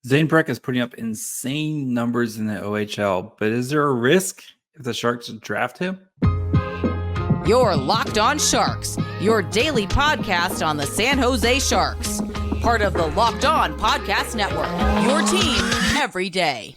Zayne Parekh is putting up insane numbers in the OHL, but is there a risk if the Sharks draft him? You're Locked On Sharks, your daily podcast on the San Jose Sharks. Part of the Locked On Podcast Network, your team every day.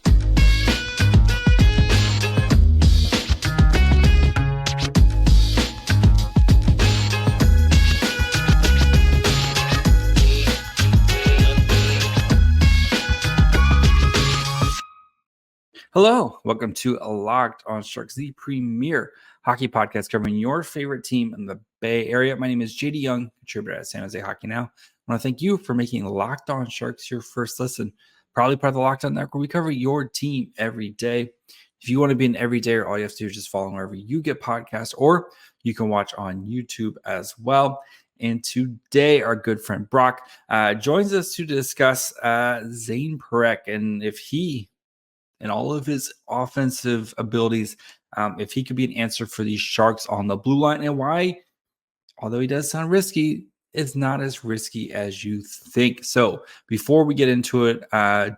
Hello, welcome to Locked On Sharks, the premier hockey podcast covering your favorite team in the Bay Area. My name is JD Young, contributor at San Jose Hockey Now. I want to thank you for making Locked On Sharks your first listen. Probably part of the Locked On Network, where we cover your team every day. If you want to be an everydayer, all you have to do is just follow wherever you get podcasts, or you can watch on YouTube as well. And today, our good friend Brock joins us to discuss Zayne Parekh and if he and all of his offensive abilities, if he could be an answer for these Sharks on the blue line, and why, although he does sound risky, it's not as risky as you think. So before we get into it,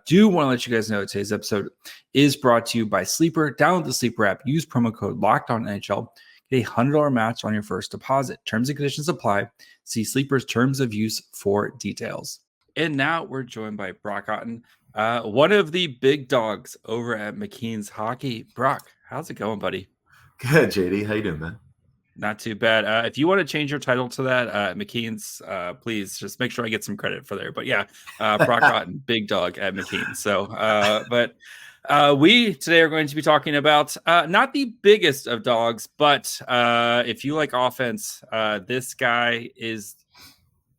do want to let you guys know today's episode is brought to you by Sleeper. Download the Sleeper app, use promo code LOCKEDONNHL, get a $100 match on your first deposit. Terms and conditions apply. See Sleeper's terms of use for details. And now we're joined by Brock Otten, one of the big dogs over at McKeen's Hockey. Brock, how's it going, buddy? Good, JD. How you doing, man? Not too bad. If you want to change your title to that, McKeen's, please just make sure I get some credit for there. But yeah, Brock Otten, big dog at McKeen. So, but we today are going to be talking about not the biggest of dogs, but if you like offense, this guy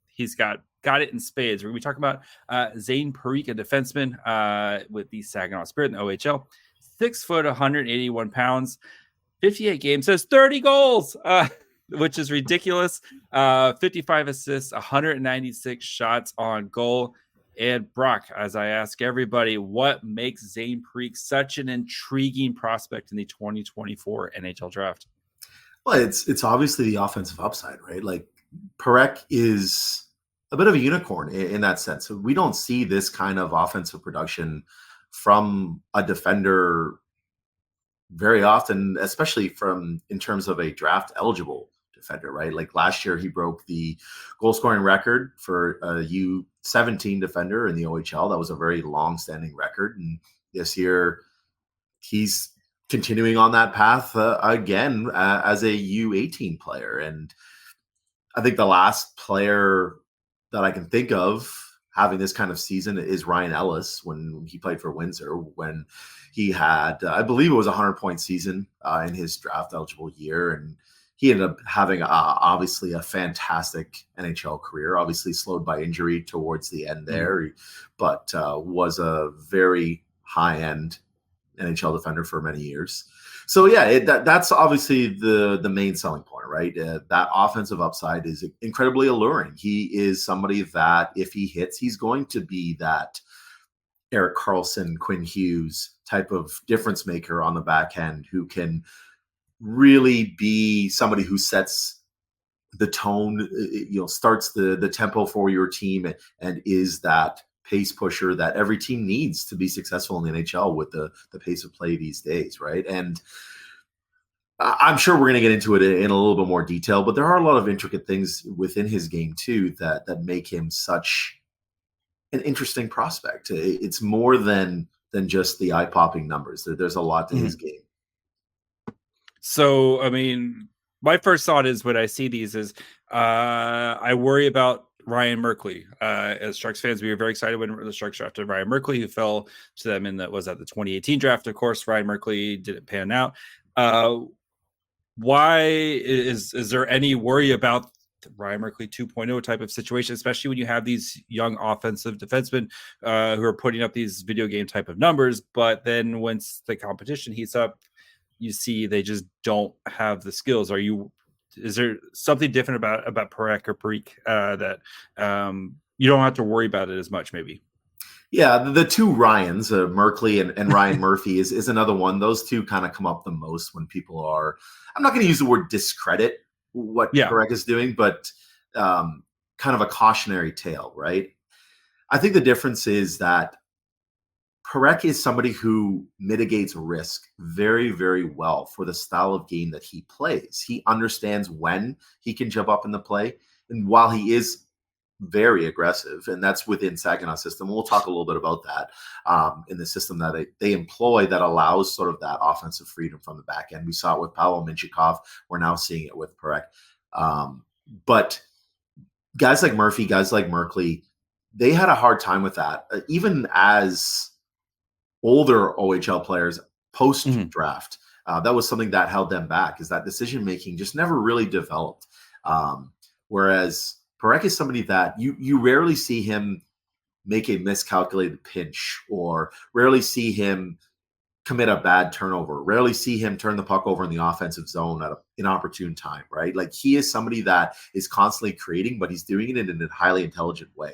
he's got it in spades. We're going to be talking about Zayne Parekh, a defenseman with the Saginaw Spirit in the OHL. 6 foot, 181 pounds, 58 games, says 30 goals, which is ridiculous. 55 assists, 196 shots on goal. And Brock, as I ask everybody, what makes Zayne Parekh such an intriguing prospect in the 2024 NHL Draft? Well, it's obviously the offensive upside, right? Like, Parekh is a bit of a unicorn in that sense. So we don't see this kind of offensive production from a defender very often, especially in terms of a draft eligible defender, right? Like last year, he broke the goal scoring record for a U17 defender in the OHL. That was a very long-standing record. And this year, he's continuing on that path again as a U18 player. And I think the last player that I can think of having this kind of season is Ryan Ellis when he played for Windsor, when he had, I believe it was a 100-point season in his draft eligible year. And he ended up having obviously a fantastic NHL career, obviously slowed by injury towards the end there, but was a very high-end NHL defender for many years. So yeah, that's obviously the main selling point, right? That offensive upside is incredibly alluring. He is somebody that if he hits, he's going to be that Erik Karlsson, Quinn Hughes type of difference maker on the back end who can really be somebody who sets the tone, starts the tempo for your team and is that pace pusher that every team needs to be successful in the NHL with the pace of play these days, right? And I'm sure we're going to get into it in a little bit more detail, but there are a lot of intricate things within his game too that make him such an interesting prospect. It's more than just the eye-popping numbers. There's a lot to his game. So, I mean, my first thought is when I see these is I worry about Ryan Merkley. As Sharks fans, we were very excited when the Sharks drafted Ryan Merkley, who fell to them in the 2018 draft. Of course, Ryan Merkley didn't pan out. Why is there any worry about Ryan Merkley 2.0 type of situation, especially when you have these young offensive defensemen who are putting up these video game type of numbers, but then once the competition heats up, you see they just don't have the skills. Is there something different about Parekh or Parekh that you don't have to worry about it as much, maybe? Yeah, the two Ryans, Merkley and Ryan Murphy is another one. Those two kind of come up the most when people are, I'm not going to use the word discredit what Parekh is doing, but kind of a cautionary tale, right? I think the difference is that Parekh is somebody who mitigates risk very, very well for the style of game that he plays. He understands when he can jump up in the play. And while he is very aggressive, and that's within Saginaw system, we'll talk a little bit about that in the system that they employ that allows sort of that offensive freedom from the back end. We saw it with Pavel Mintyukov. We're now seeing it with Parekh. But guys like Murphy, guys like Merkley, they had a hard time with that. Even as older OHL players post-draft, that was something that held them back, is that decision-making just never really developed. Whereas Parekh is somebody that you rarely see him make a miscalculated pinch, or rarely see him commit a bad turnover, rarely see him turn the puck over in the offensive zone at an inopportune time, right? Like, he is somebody that is constantly creating, but he's doing it in a highly intelligent way.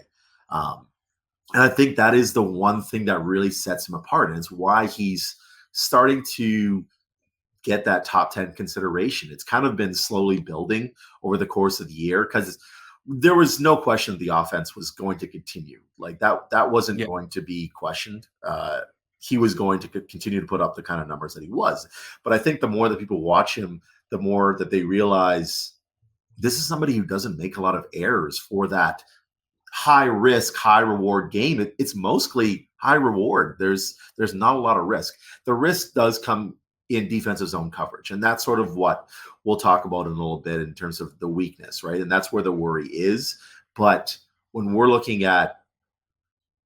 And I think that is the one thing that really sets him apart, and it's why he's starting to get that top 10 consideration. It's kind of been slowly building over the course of the year, because there was no question that the offense was going to continue. Like, that wasn't going to be questioned. He was going to continue to put up the kind of numbers that he was. But I think the more that people watch him, the more that they realize this is somebody who doesn't make a lot of errors for that high risk, high reward game. It's mostly high reward. There's not a lot of risk. The risk does come in defensive zone coverage, and that's sort of what we'll talk about in a little bit in terms of the weakness, right? And that's where the worry is. But when we're looking at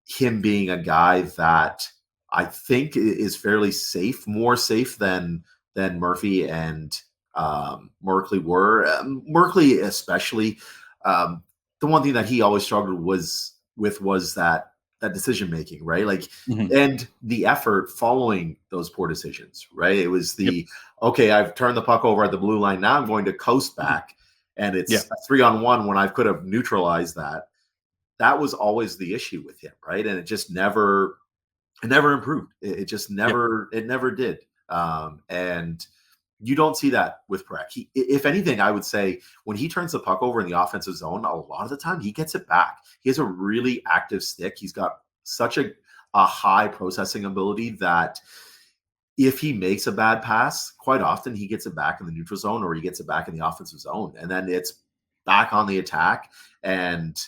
him being a guy that I think is fairly safe, more safe than Murphy and Merkley were. Merkley especially. The one thing that he always struggled was that decision making, right? Like, and the effort following those poor decisions, right? It was okay, I've turned the puck over at the blue line. Now I'm going to coast back, and it's a 3-on-1 when I could have neutralized that. That was always the issue with him, right? And it just never improved. It just never did. And you don't see that with Parekh. If anything, I would say when he turns the puck over in the offensive zone, a lot of the time he gets it back. He has a really active stick. He's got such a high processing ability that if he makes a bad pass, quite often he gets it back in the neutral zone, or he gets it back in the offensive zone. And then it's back on the attack, and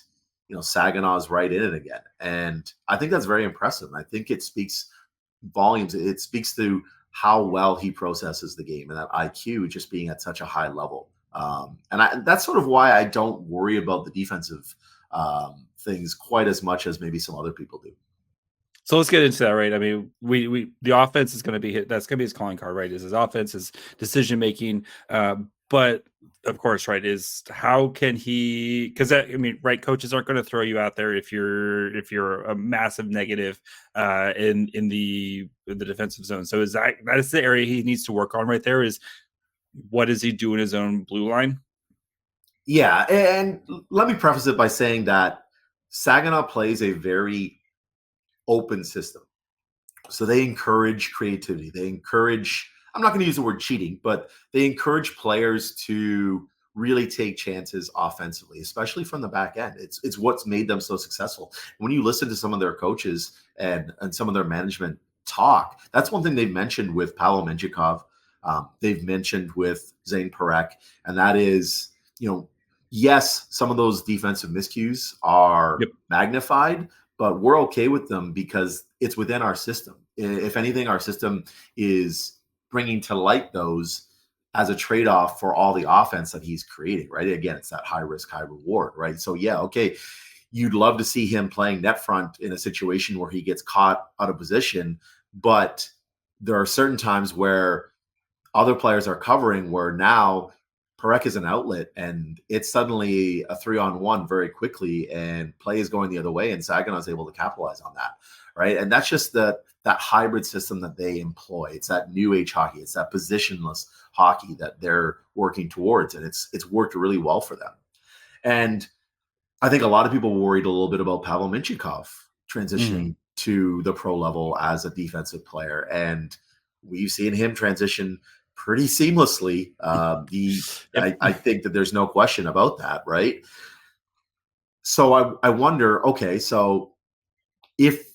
Saginaw is right in it again. And I think that's very impressive. I think it speaks volumes. It speaks to how well he processes the game, and that IQ just being at such a high level. And that's sort of why I don't worry about the defensive things quite as much as maybe some other people do. So let's get into that, right? I mean, the offense is going to be that's going to be his calling card, right? Is his offense, his decision making, but of course, right, is how can he? Because right, coaches aren't going to throw you out there if you're a massive negative in the defensive zone. So that is the area he needs to work on right there. Is what does he do in his own blue line? Yeah, and let me preface it by saying that Saginaw plays a very open system. So they encourage creativity. They encourage, I'm not going to use the word cheating, but they encourage players to really take chances offensively, especially from the back end. It's what's made them so successful. When you listen to some of their coaches and some of their management talk, that's one thing they've mentioned with Pavel Mintyukov. They've mentioned with Zayne Parekh, and that is, yes, some of those defensive miscues are magnified, but we're okay with them because it's within our system. If anything, our system is bringing to light those as a trade-off for all the offense that he's creating, right? Again, it's that high risk, high reward, right? So yeah, okay, you'd love to see him playing net front in a situation where he gets caught out of position, but there are certain times where other players are covering where now Parekh is an outlet, and it's suddenly a 3-on-1 very quickly, and play is going the other way, and Saginaw is able to capitalize on that, right? And that's just that hybrid system that they employ. It's that new age hockey. It's that positionless hockey that they're working towards, and it's worked really well for them. And I think a lot of people worried a little bit about Pavel Mintyukov transitioning to the pro level as a defensive player, and we've seen him transition pretty seamlessly. I think that there's no question about that, right? So I wonder, okay, so if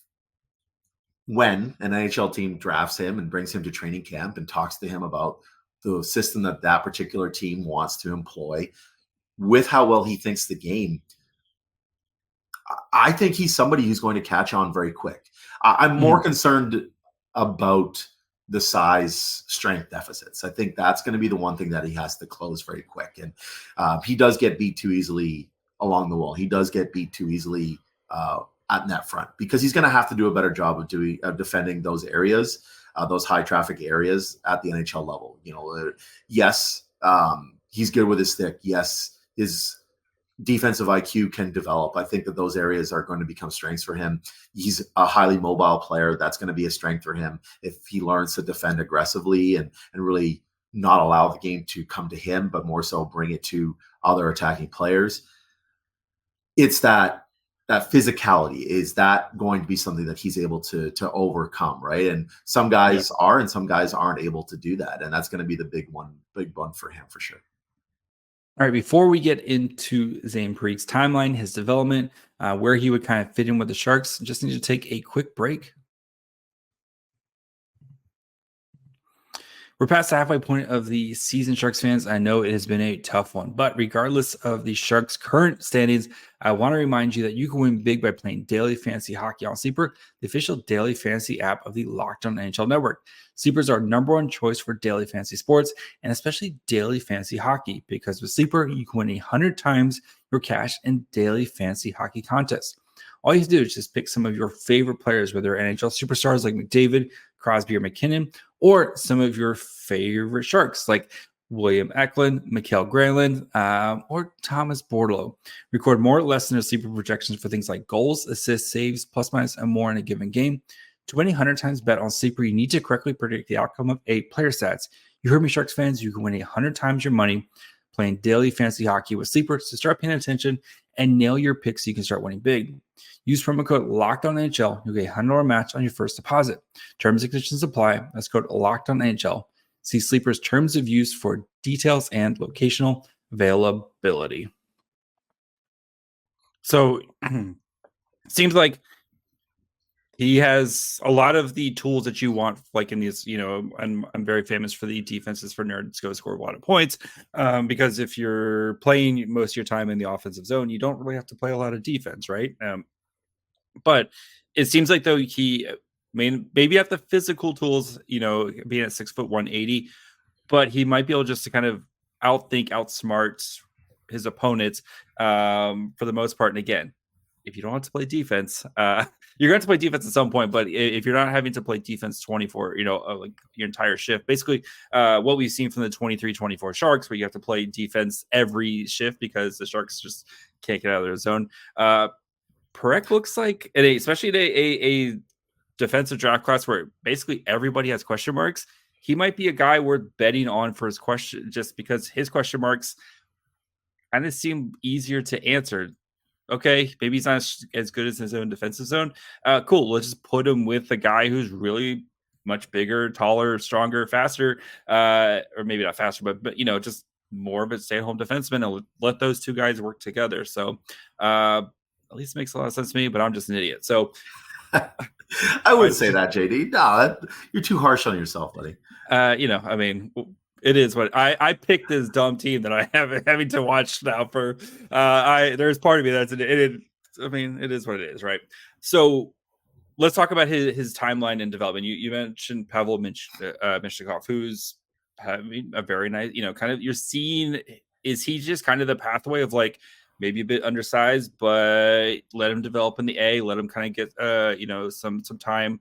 when an NHL team drafts him and brings him to training camp and talks to him about the system that that particular team wants to employ, with how well he thinks the game, I think he's somebody who's going to catch on very quick. I'm more concerned about the size strength deficits. I think that's going to be the one thing that he has to close very quick. And he does get beat too easily along the wall. He does get beat too easily at net front, because he's going to have to do a better job of defending those areas, those high traffic areas at the NHL level. Yes, he's good with his stick. Yes, his defensive IQ can develop. I think that those areas are going to become strengths for him. He's a highly mobile player. That's going to be a strength for him if he learns to defend aggressively and really not allow the game to come to him, but more so bring it to other attacking players. It's that physicality. Is that going to be something that he's able to overcome, right? And some guys are, and some guys aren't able to do that. And that's going to be the big one for him for sure. All right, before we get into Zayne Parekh's timeline, his development, where he would kind of fit in with the Sharks, just need to take a quick break. We're past the halfway point of the season, Sharks fans. I know it has been a tough one, but regardless of the Sharks' current standings, I want to remind you that you can win big by playing daily fantasy hockey on Sleeper, the official daily fantasy app of the Locked On NHL Network. Sleeper is our number one choice for daily fantasy sports, and especially daily fantasy hockey, because with Sleeper, you can win 100 times your cash in daily fantasy hockey contests. All you have to do is just pick some of your favorite players, whether NHL superstars like McDavid, Crosby, or McKinnon, or some of your favorite Sharks like William Eklund, Mikael Granlund, or Thomas Bordeleau. Record more or less than their Sleeper projections for things like goals, assists, saves, plus minus, and more in a given game. To win 100 times bet on Sleeper, you need to correctly predict the outcome of 8 player stats. You heard me, Sharks fans. You can win 100 times your money playing daily fantasy hockey with Sleeper. So start paying attention and nail your picks so you can start winning big. Use promo code LOCKEDONNHL. You'll get a $100 match on your first deposit. Terms and conditions apply. That's code LOCKEDONNHL. See Sleeper's terms of use for details and locational availability. So it seems like he has a lot of the tools that you want, like in these, I'm very famous for the defenses for nerds go score a lot of points. Because if you're playing most of your time in the offensive zone, you don't really have to play a lot of defense, right? But it seems like, though, he maybe have the physical tools, being at 6 foot 180, but he might be able just to kind of outsmart his opponents for the most part. And again, if you don't have to play defense, you're going to play defense at some point. But if you're not having to play defense 24, like your entire shift, basically what we've seen from the 23-24 Sharks, where you have to play defense every shift because the Sharks just can't get out of their zone. Parekh looks like, especially in a defensive draft class where basically everybody has question marks, he might be a guy worth betting on for his question, just because his question marks kind of seem easier to answer. Okay, maybe he's not as good as his own defensive zone. Cool. Let's just put him with a guy who's really much bigger, taller, stronger, faster, or maybe not faster, but just more of a stay-at-home defenseman, and let those two guys work together. So at least it makes a lot of sense to me, but I'm just an idiot. So I would say that, JD. No, you're too harsh on yourself, buddy. It is what I picked this dumb team that I have having to watch now for. There's part of me that's it is what it is, right? So let's talk about his timeline and development. You mentioned Pavel Mintyukov, who's having a very nice, kind of, you're seeing, is he just kind of the pathway of like maybe a bit undersized, but let him develop in the A, let him kind of get some time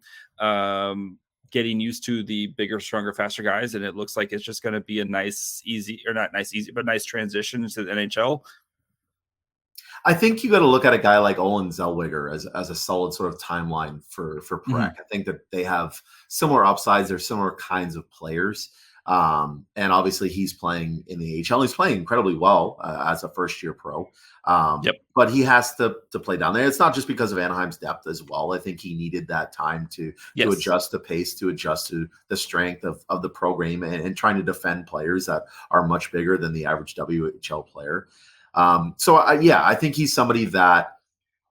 getting used to the bigger, stronger, faster guys, and it looks like it's just going to be a nice transition to the NHL. I think you got to look at a guy like Olen Zellweger as a solid sort of timeline for Parekh. Mm-hmm. I think that they have similar upsides. They're similar kinds of players. And obviously he's playing in the AHL. He's playing incredibly well as a first-year pro. But he has to play down there. It's not just because of Anaheim's depth as well. I think he needed that time to adjust the pace, to adjust to the strength of the program and trying to defend players that are much bigger than the average WHL player. I think he's somebody that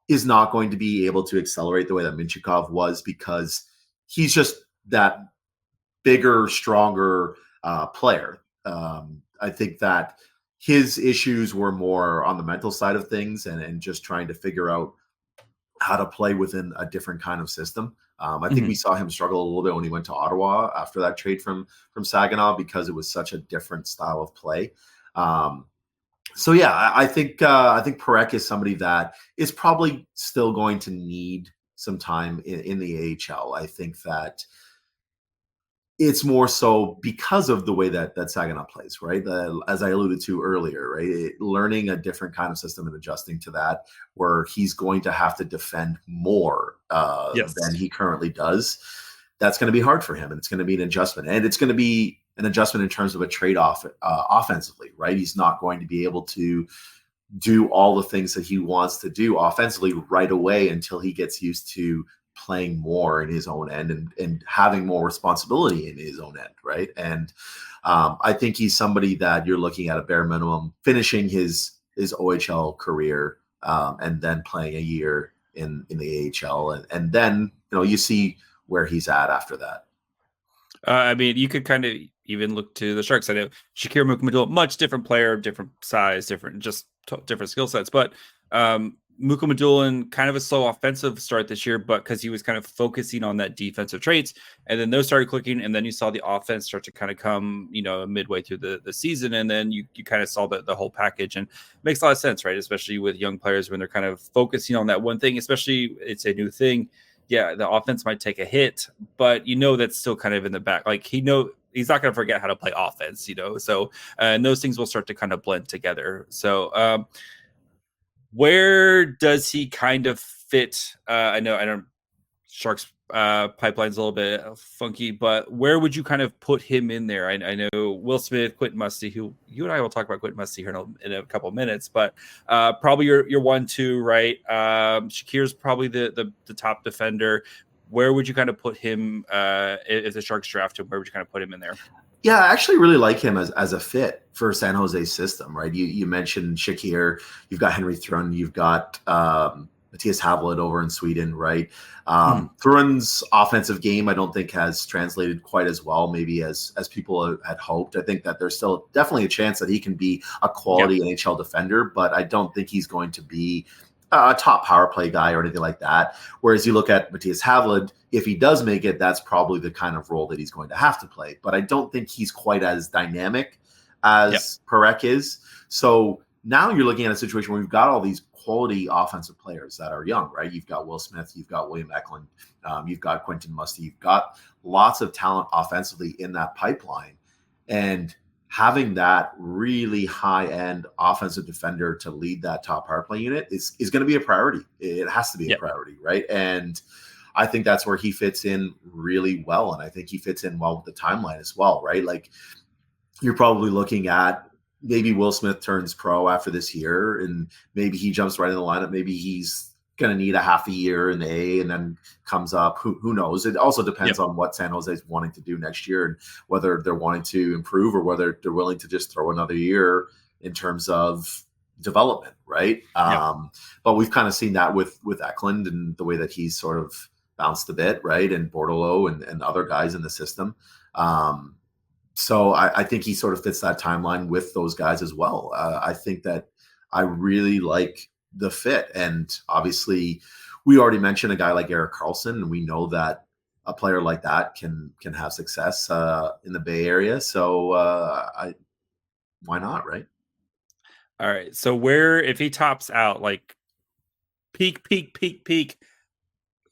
is not going to be able to accelerate the way that Mintyukov was, because he's just that bigger, stronger player. I think that his issues were more on the mental side of things and just trying to figure out how to play within a different kind of system. I think we saw him struggle a little bit when he went to Ottawa after that trade from Saginaw because it was such a different style of play. So yeah, I think Parekh is somebody that is probably still going to need some time in the AHL. I think that it's more so because of the way that Saginaw plays, right? As I alluded to earlier, right? Learning a different kind of system and adjusting to that, where he's going to have to defend more than he currently does. That's going to be hard for him, and it's going to be an adjustment. And it's going to be an adjustment in terms of a trade-off offensively, right? He's not going to be able to do all the things that he wants to do offensively right away until he gets used to playing more in his own end and having more responsibility in his own end, right? And I think he's somebody that you're looking at a bare minimum finishing his OHL career and then playing a year in the AHL, and then you see where he's at after that. I mean, you could kind of even look to the Sharks. I know Shakir Mukhamadoul, much different player, different size, different skill sets, but Mukhamadoul kind of a slow offensive start this year, but because he was kind of focusing on that defensive traits, and then those started clicking, and then you saw the offense start to kind of come, midway through the season, and then you kind of saw the whole package, and it makes a lot of sense, right? Especially with young players when they're kind of focusing on that one thing, especially it's a new thing. Yeah, the offense might take a hit, but that's still kind of in the back. Like he's not going to forget how to play offense, So and those things will start to kind of blend together. So. Where does he kind of fit? I know Sharks pipeline's a little bit funky, but where would you kind of put him in there? I know Will Smith, Quentin Musty, who you and I will talk about Quentin Musty here in a couple of minutes, but probably your 1-2, right? Shakir's probably the top defender. Where would you kind of put him if the Sharks draft him? Where would you kind of put him in there? Yeah, I actually really like him as a fit for San Jose's system, right? You mentioned Shakir, you've got Henry Thrun, you've got Matthias Havlet over in Sweden, right? Thrun's offensive game, I don't think has translated quite as well, maybe as people had hoped. I think that there's still definitely a chance that he can be a quality NHL defender, but I don't think he's going to be a top power play guy or anything like that. Whereas you look at Matthias Havlet, if he does make it, that's probably the kind of role that he's going to have to play. But I don't think he's quite as dynamic as Parekh is. So now you're looking at a situation where we've got all these quality offensive players that are young, right? You've got Will Smith, you've got William Eklund, you've got Quentin Musty, you've got lots of talent offensively in that pipeline. And having that really high-end offensive defender to lead that top power play unit is going to be a priority. It has to be a priority, right? And I think that's where he fits in really well, and I think he fits in well with the timeline as well, right? Like you're probably looking at maybe Will Smith turns pro after this year, and maybe he jumps right in the lineup. Maybe he's going to need a half a year in the A and then comes up. Who knows? It also depends on what San Jose is wanting to do next year and whether they're wanting to improve or whether they're willing to just throw another year in terms of development, right? But we've kind of seen that with Eklund and the way that he's sort of bounced a bit, right? And Bordelot and other guys in the system. So I think he sort of fits that timeline with those guys as well. I think that I really like the fit. And obviously we already mentioned a guy like Erik Karlsson, and we know that a player like that can have success in the Bay Area. So why not, right? All right. So if he tops out, like peak,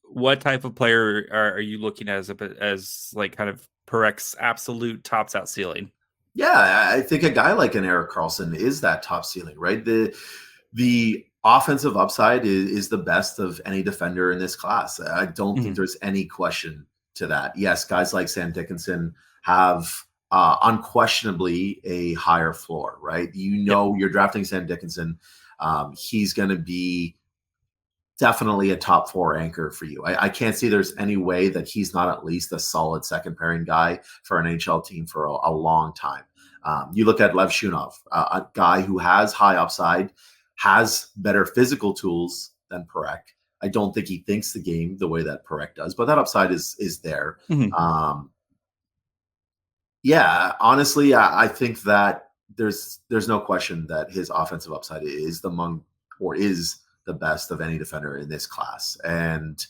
what type of player are you looking at as like kind of Parech's absolute tops out ceiling? Yeah, I think a guy like an Erik Karlsson is that top ceiling, right? The offensive upside is the best of any defender in this class. I don't think there's any question to that. Yes, guys like Sam Dickinson have unquestionably a higher floor, right? You're drafting Sam Dickinson. He's going to be definitely a top 4 anchor for you. I can't see there's any way that he's not at least a solid second pairing guy for an NHL team for a long time. You look at Lev Shunov, a guy who has high upside, has better physical tools than Parekh. I don't think he thinks the game the way that Parekh does, but that upside is there. Mm-hmm. Yeah, honestly, I think that there's no question that his offensive upside is the best of any defender in this class, and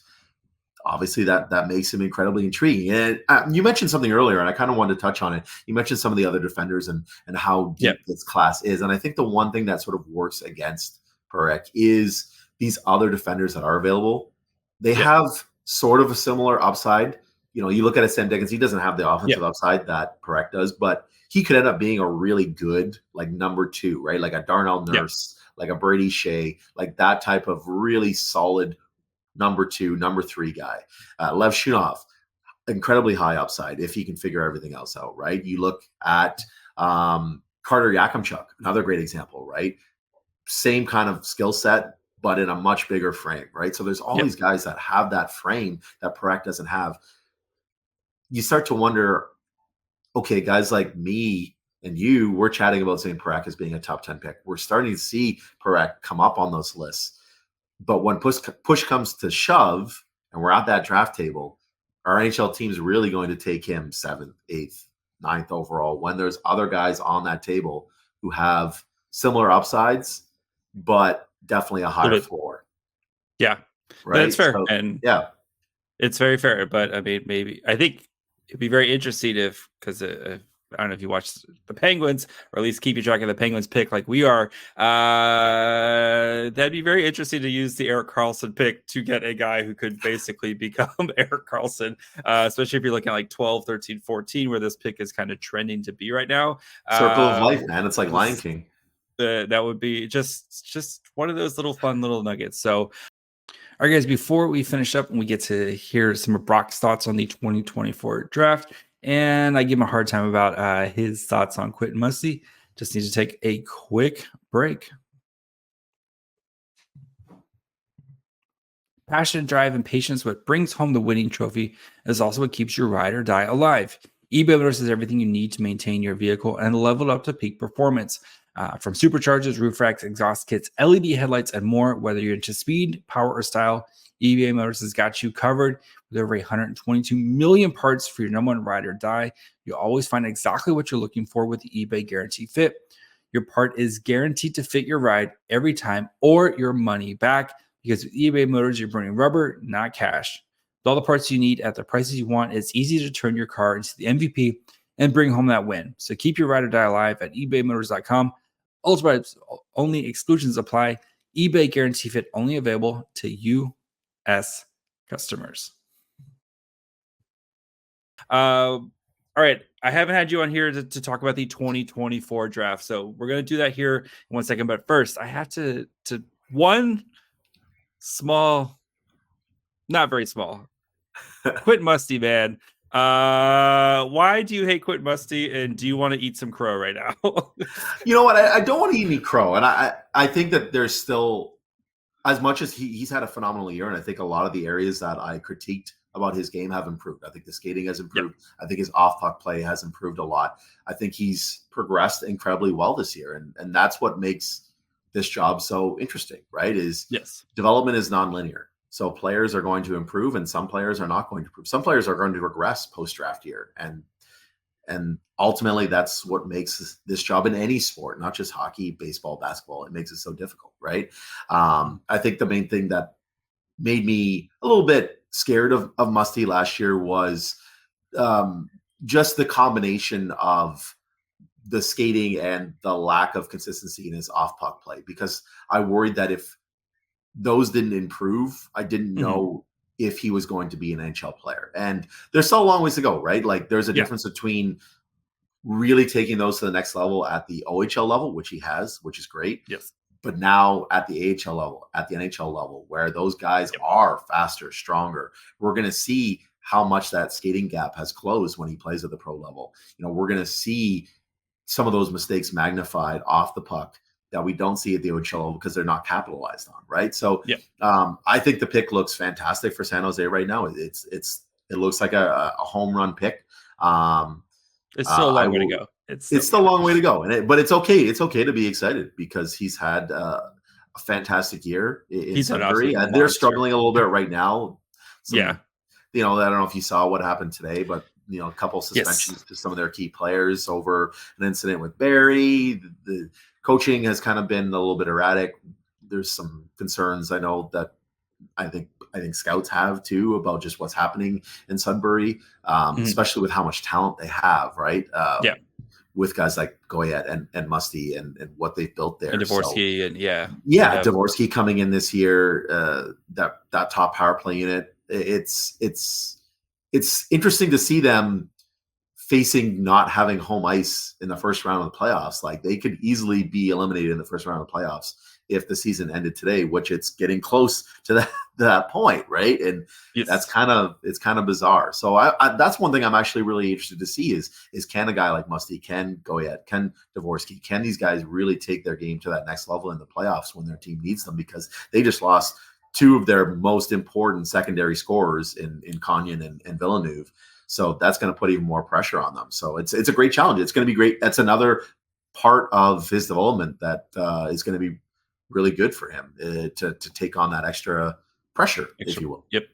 obviously that makes him incredibly intriguing. And you mentioned something earlier, and I kind of wanted to touch on it. You mentioned some of the other defenders and how deep this class is, and I think the one thing that sort of works against Parekh is these other defenders that are available. They have sort of a similar upside. You look at a Sam Dickens, he doesn't have the offensive upside that Parekh does, but he could end up being a really good, like, number two, right? Like a Darnell Nurse, like a Brady Shea, like that type of really solid number two, number three guy. Lev Shunov, incredibly high upside if he can figure everything else out, right? You look at Carter Yakimchuk, another great example, right? Same kind of skill set, but in a much bigger frame, right? So there's all these guys that have that frame that Parekh doesn't have. You start to wonder, okay, guys like me and you, we're chatting about Zayne Parekh as being a top 10 pick. We're starting to see Parekh come up on those lists. But when push comes to shove and we're at that draft table, our NHL team's really going to take him 7th, 8th, 9th overall when there's other guys on that table who have similar upsides, but definitely a higher floor. Yeah, right. That's fair. So, and it's very fair. But I mean, I think it'd be very interesting because I don't know if you watch the Penguins, or at least keep track of the Penguins pick like we are. That'd be very interesting to use the Erik Karlsson pick to get a guy who could basically become Erik Karlsson, especially if you're looking at like 12, 13, 14, where this pick is kind of trending to be right now. Circle of life, man. It's like Lion King. That would be just one of those fun little nuggets. So, all right, guys, before we finish up and we get to hear some of Brock's thoughts on the 2024 draft, and I give him a hard time about his thoughts on Quentin Musty, just need to take a quick break. Passion, drive, and patience, what brings home the winning trophy, is also what keeps your ride or die alive. eBay Motors has everything you need to maintain your vehicle and level it up to peak performance. From superchargers, roof racks, exhaust kits, LED headlights, and more. Whether you're into speed, power, or style, eBay Motors has got you covered. With over 122 million parts for your number one ride or die, you'll always find exactly what you're looking for with the eBay Guarantee Fit. Your part is guaranteed to fit your ride every time or your money back, because with eBay Motors, you're burning rubber, not cash. With all the parts you need at the prices you want, it's easy to turn your car into the MVP and bring home that win. So keep your ride or die alive at ebaymotors.com. Only exclusions apply. eBay Guarantee Fit only available to U.S. customers. All right. I haven't had you on here to talk about the 2024 draft. So we're going to do that here in 1 second. But first, I have to one small, not very small, Quentin Musty, man. Why do you hate Quentin Musty, and do you want to eat some crow right now? You know what? I don't want to eat any crow. And I think that there's still, as much as he's had a phenomenal year, and I think a lot of the areas that I critiqued about his game have improved. I think the skating has improved. Yep. I think his off-puck play has improved a lot. I think he's progressed incredibly well this year. And that's what makes this job so interesting, right? Is development is nonlinear. So players are going to improve and some players are not going to improve. Some players are going to regress post-draft year. And ultimately that's what makes this job in any sport, not just hockey, baseball, basketball. It makes it so difficult, right? I think the main thing that made me a little bit scared of Musty last year was just the combination of the skating and the lack of consistency in his off-puck play, because I worried that if those didn't improve, I didn't know if he was going to be an NHL player. And there's still a long ways to go, right? Like there's a difference between really taking those to the next level at the OHL level, which he has, which is great. Yes. But now at the AHL level, at the NHL level, where those guys are faster, stronger, we're going to see how much that skating gap has closed when he plays at the pro level. You know, we're going to see some of those mistakes magnified off the puck that we don't see at the OHL level because they're not capitalized on, right? So I think the pick looks fantastic for San Jose right now. It looks like a home run pick. It's still a long way to go. It's still a long way to go, but it's okay. It's okay to be excited because he's had a fantastic year in He's an Sudbury. absolute They're monster. struggling a little bit right now. Yeah. I don't know if you saw what happened today, but a couple suspensions to some of their key players over an incident with Barry. The coaching has kind of been a little bit erratic. There's some concerns I know that I think scouts have too about just what's happening in Sudbury, especially with how much talent they have, right? With guys like Goyette and Musty and what they've built there. And Dvorsky Dvorsky coming in this year, that top power play unit. It's interesting to see them facing not having home ice in the first round of the playoffs. Like they could easily be eliminated in the first round of the playoffs if the season ended today, which it's getting close to that point, right? And it's kind of bizarre. So I that's one thing I'm actually really interested to see is can a guy like Musty, can Goyette, can Dvorsky, can these guys really take their game to that next level in the playoffs when their team needs them? Because they just lost two of their most important secondary scorers in Kanyan and Villeneuve. So that's going to put even more pressure on them. So it's a great challenge. It's going to be great. That's another part of his development that is going to be really good for him to take on that extra pressure, if you will. Yep.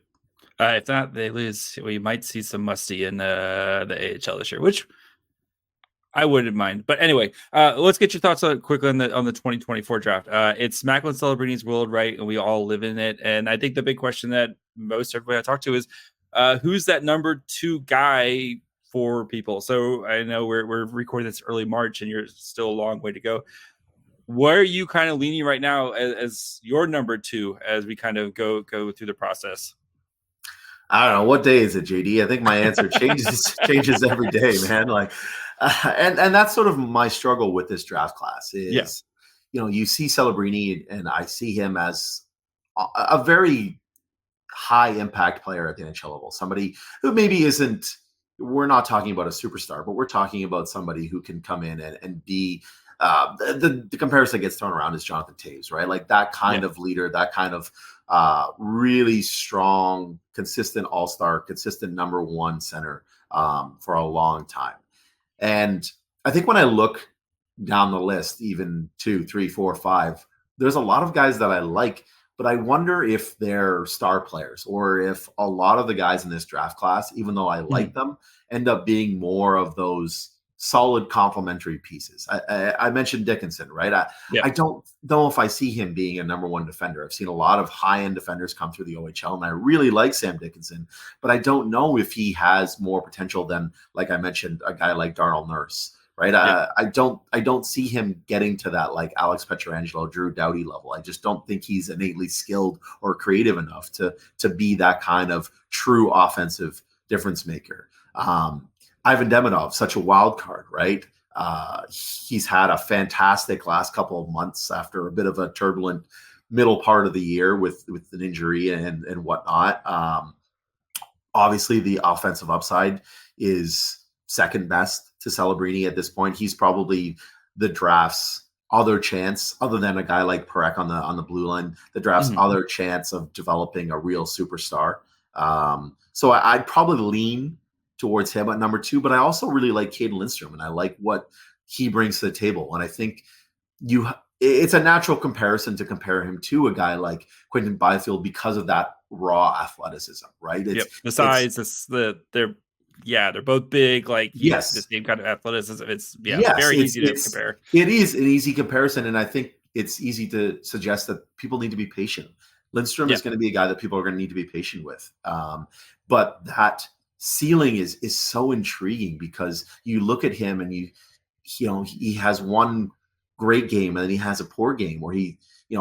If not, they lose. We might see some Musty in the AHL this year, which I wouldn't mind. But anyway, let's get your thoughts quickly on the 2024 draft. It's Macklin Celebrini's world, right? And we all live in it. And I think the big question that most everybody I talk to is who's that number 2 guy for people? So I know we're recording this early March and you're still a long way to go. Where are you kind of leaning right now as your number 2 as we kind of go through the process? I don't know. What day is it, JD? I think my answer changes every day, man. Like, and that's sort of my struggle with this draft class is, you see Celebrini and I see him as a very high impact player at the NHL level. Somebody who maybe isn't, we're not talking about a superstar, but we're talking about somebody who can come in and be, the comparison that gets thrown around is Jonathan Toews, right? Like that kind of leader, that kind of really strong, consistent all-star, consistent number 1 center for a long time. And I think when I look down the list, even 2, 3, 4, 5, there's a lot of guys that I like, but I wonder if they're star players or if a lot of the guys in this draft class, even though I like them, end up being more of those solid complementary pieces. I mentioned Dickinson, right? I don't know if I see him being a number 1 defender. I've seen a lot of high-end defenders come through the OHL, and I really like Sam Dickinson, but I don't know if he has more potential than, like I mentioned, a guy like Darnell Nurse, right? I don't see him getting to that like Alex Pietrangelo, Drew Doughty level. I just don't think he's innately skilled or creative enough to be that kind of true offensive difference maker. Ivan Demidov, such a wild card, right? He's had a fantastic last couple of months after a bit of a turbulent middle part of the year with an injury and whatnot. Obviously, the offensive upside is second best to Celebrini at this point. He's probably the draft's other chance, other than a guy like Parekh on the blue line, the draft's other chance of developing a real superstar. So I'd probably lean towards him at number 2, but I also really like Caden Lindstrom and I like what he brings to the table. And I think it's a natural comparison to compare him to a guy like Quentin Byfield because of that raw athleticism, right? The size, they're both big, like the same kind of athleticism. It's very easy to compare. It is an easy comparison, and I think it's easy to suggest that people need to be patient. Lindstrom is going to be a guy that people are going to need to be patient with. But that ceiling is so intriguing because you look at him and he has one great game and then he has a poor game where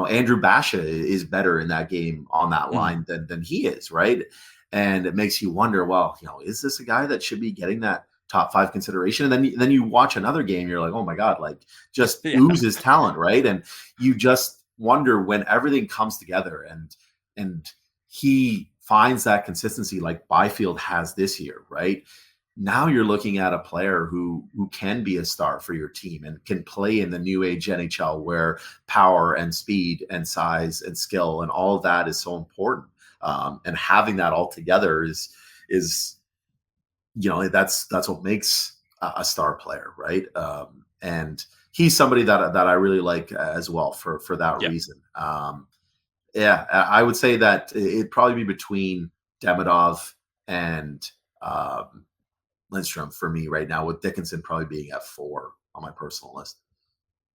Andrew Basha is better in that game on that line than he is, right? And it makes you wonder, well, is this a guy that should be getting that top 5 consideration? And then you watch another game, you're like, oh my God, like just oozes talent, right? And you just wonder when everything comes together and he finds that consistency like Byfield has this year, right? Now you're looking at a player who can be a star for your team and can play in the new age NHL where power and speed and size and skill and all of that is so important. And having that all together is that's what makes a star player, right? And he's somebody that I really like as well for that reason. I would say that it'd probably be between Demidov and Lindstrom for me right now, with Dickinson probably being at 4 on my personal list.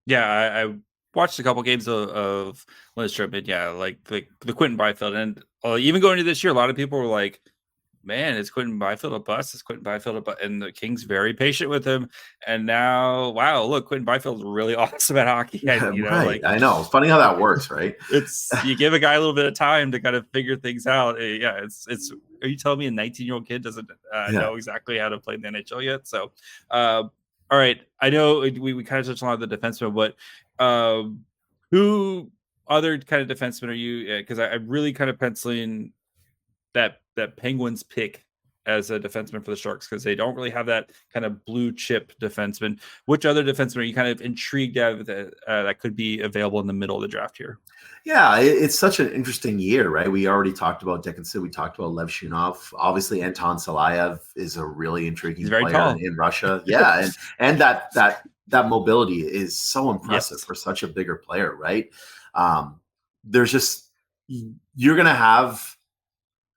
Yeah, I watched a couple games of Lindstrom, and like the Quentin Byfield, and even going into this year, a lot of people were like, "Man, is Quentin Byfield a bust? Is Quentin Byfield a bust?" And the Kings very patient with him, and now, wow, look, Quentin Byfield's really awesome at hockey. And, Right, I know. It's funny how that works, right? It's you give a guy a little bit of time to kind of figure things out. Yeah, it's. Are you telling me a 19-year-old kid doesn't know exactly how to play in the NHL yet? So, all right, I know we kind of touched on a lot of the defensemen, but who other kind of defensemen are you? Because I'm really kind of penciling that Penguins pick as a defenseman for the Sharks, because they don't really have that kind of blue chip defenseman. Which other defenseman are you kind of intrigued at that could be available in the middle of the draft here? Yeah, it's such an interesting year, right? We already talked about Dickinson. We talked about Lev Shunov. Obviously, Anton Salayev is a really intriguing player in Russia. Yeah, and that mobility is so impressive for such a bigger player, right? There's just, you're going to have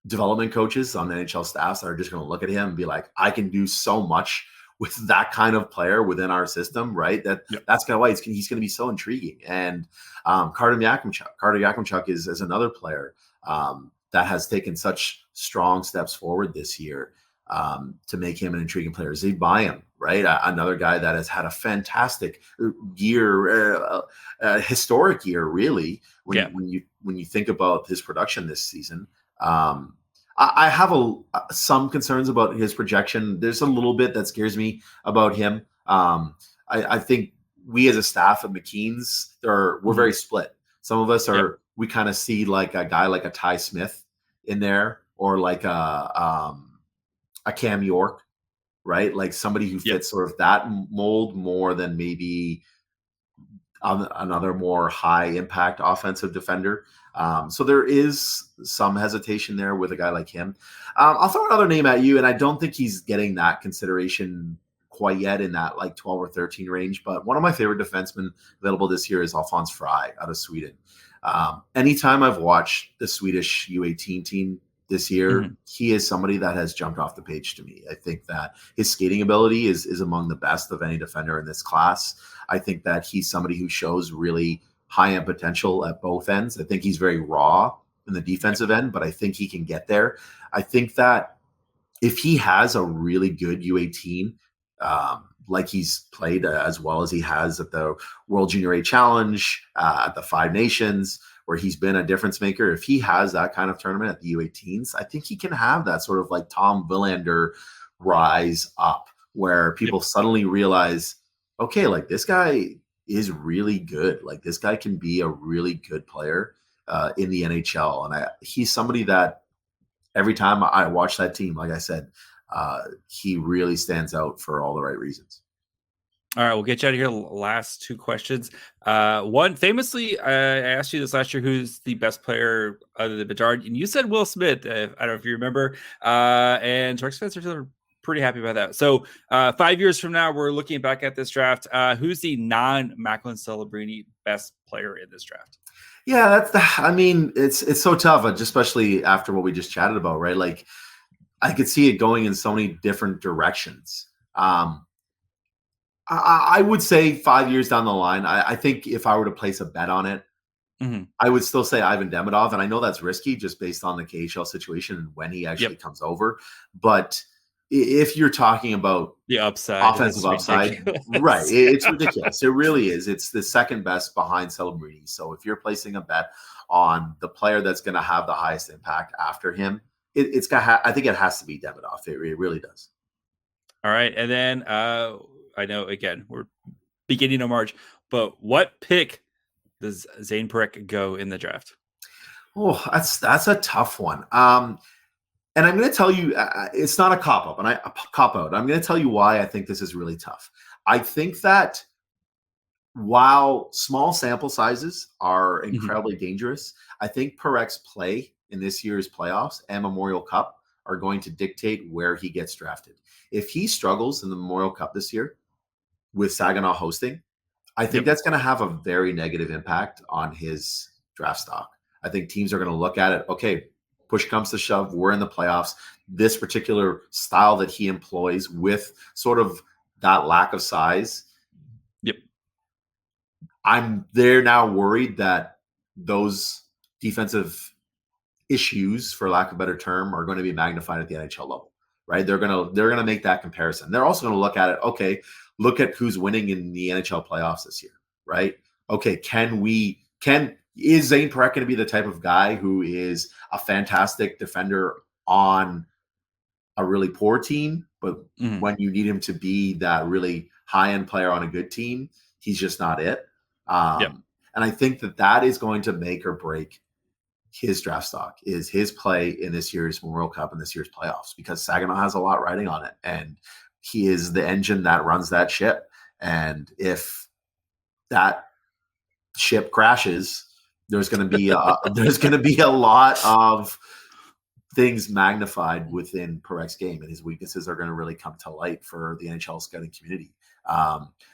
development coaches on NHL staffs that are just going to look at him and be like, I can do so much with that kind of player within our system, right? That's kind of why he's going to be so intriguing. And Carter Yakimchuk is another player that has taken such strong steps forward this year to make him an intriguing player. Zayne Parekh, right? Another guy that has had a fantastic year, historic year, really. When you think about his production this season. I have some concerns about his projection. There's a little bit that scares me about him. I think we as a staff at McKeen's, we're very split. Some of us we kind of see like a guy like a Ty Smith in there, or like a Cam York, right? Like somebody who fits sort of that mold more than maybe another more high impact offensive defender. So there is some hesitation there with a guy like him. I'll throw another name at you, and I don't think he's getting that consideration quite yet in that like 12 or 13 range. But one of my favorite defensemen available this year is Alphonse Fry out of Sweden. Anytime I've watched the Swedish U18 team this year, he is somebody that has jumped off the page to me. I think that his skating ability is among the best of any defender in this class. I think that he's somebody who shows really high-end potential at both ends. I think he's very raw in the defensive end, but I think he can get there. I think that if he has a really good U18, like he's played as well as he has at the World Junior A Challenge, at the Five Nations, where he's been a difference maker, if he has that kind of tournament at the U18s, I think he can have that sort of like Tom Villander rise up, where people suddenly realize, okay, like this guy is really good. Like this guy can be a really good player in the NHL. And he's somebody that every time I watch that team, like I said, he really stands out for all the right reasons. All right, we'll get you out of here. Last two questions. One, famously, I asked you this last year, who's the best player other than Bedard? And you said Will Smith. I don't know if you remember. And Sharks fans are pretty happy about that. So 5 years from now, we're looking back at this draft. Who's the non-Macklin Celebrini best player in this draft? Yeah, it's so tough, especially after what we just chatted about, right? Like I could see it going in so many different directions. I would say 5 years down the line, I think if I were to place a bet on it, I would still say Ivan Demidov. And I know that's risky just based on the KHL situation and when he actually comes over. But if you're talking about the upside, offensive upside, right, it's ridiculous. It really is. It's the second best behind Celebrini. So if you're placing a bet on the player that's going to have the highest impact after him, it's got. I think it has to be Demidov. It really does. All right, and then I know again we're beginning of March, but what pick does Zayne Parekh go in the draft? Oh, that's a tough one. And I'm going to tell you, it's not a cop-out. I'm going to tell you why I think this is really tough. I think that while small sample sizes are incredibly dangerous, I think Parekh's play in this year's playoffs and Memorial Cup are going to dictate where he gets drafted. If he struggles in the Memorial Cup this year with Saginaw hosting, I think that's going to have a very negative impact on his draft stock. I think teams are going to look at it. Okay, push comes to shove, we're in the playoffs. This particular style that he employs with sort of that lack of size. Yep. They're now worried that those defensive issues, for lack of a better term, are going to be magnified at the NHL level, right? They're going to make that comparison. They're also going to look at it. Okay, look at who's winning in the NHL playoffs this year, right? Okay, is Zayne Parekh going to be the type of guy who is a fantastic defender on a really poor team, but when you need him to be that really high-end player on a good team, he's just not it. And I think that is going to make or break his draft stock, is his play in this year's Memorial Cup and this year's playoffs, because Saginaw has a lot riding on it, and he is the engine that runs that ship. And if that ship crashes, there's going to be a lot of things magnified within Parech's game, and his weaknesses are going to really come to light for the NHL scouting community.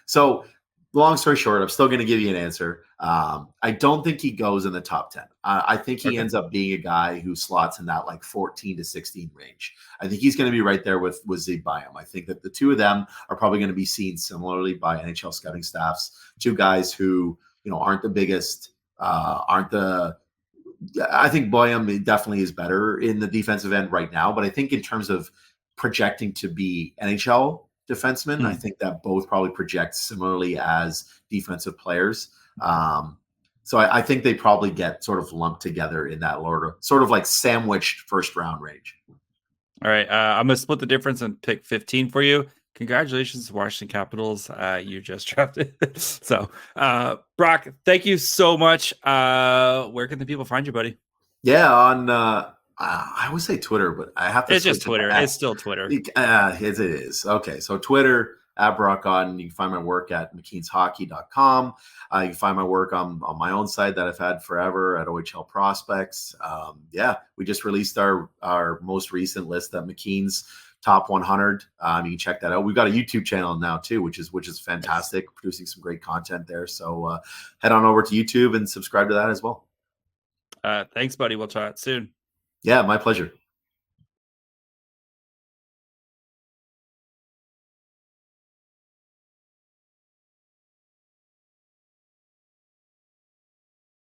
So long story short, I'm still going to give you an answer. I don't think he goes in the top 10. I think he ends up being a guy who slots in that like 14 to 16 range. I think he's going to be right there with Zayne Parekh. I think that the two of them are probably going to be seen similarly by NHL scouting staffs. Two guys who, aren't the biggest, I think Boyum definitely is better in the defensive end right now, but I think in terms of projecting to be NHL defensemen, I think that both probably project similarly as defensive players. So I think they probably get sort of lumped together in that order, sort of like sandwiched first round range. All right. I'm going to split the difference and pick 15 for you. Congratulations, Washington Capitals. You just drafted. So, Brock, thank you so much. Where can the people find you, buddy? Yeah, on I always say Twitter, but I have to. It's just Twitter. It's still Twitter. It is. Okay, so Twitter at Brock Otten. You can find my work at McKeensHockey.com. You can find my work on my own site that I've had forever at OHL Prospects. We just released our most recent list at McKeen's Top 100. You can check that out. We've got a YouTube channel now too, which is fantastic, producing some great content there. So head on over to YouTube and subscribe to that as well. Thanks, buddy. We'll chat soon. Yeah, my pleasure.